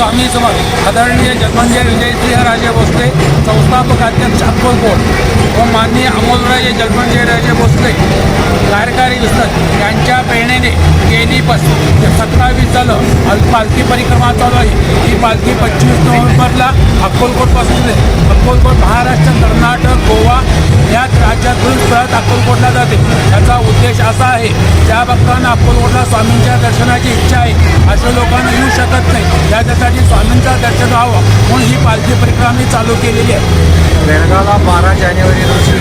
स्वामी समर्थ आदरणीय जन्मंजय विजयसिंहराजे भोसले संस्थापक अध्यक्ष अक्कलकोट व माननीय अमोलराजे जन्मंजयराजे भोसले कार्यकारी विस्तार यांच्या प्रेरणेने गेली 27 झालं पालखी परिक्रमा चालू आहे। ही पालखी 25 नोव्हेंबरला अक्कलकोटपासून अक्कलकोट महाराष्ट्र, कर्नाटक, गोवा या राज्यातून परत अक्कलकोटला जाते। याचा उद्देश असा आहे, ज्या भक्तांना अक्कलकोटला स्वामींच्या दर्शनाची इच्छा आहे अशा लोकांना येऊ शकत नाही, त्याच्यासाठी स्वामींचं दर्शन व्हावं म्हणून ही पालखी परिक्रमा चालू केलेली आहे। बेळगावला 12 जानेवारी रोजी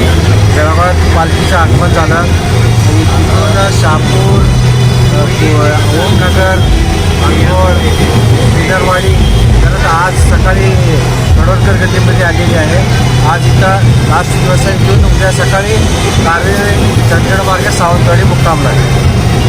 बेळगावात पालखीचं आगमन झालं। तिथून शहापूर, ओमनगर, अंगोळ, बिदरवाडी परत आज सकाळी कडोदकर गल्लीमध्ये आलेली आहे। आज इथं लास्ट दिवस आहे, इथून उद्या सकाळी कार्य चंदगड मार्गे सावंतवाडी मुक्कामला आहे।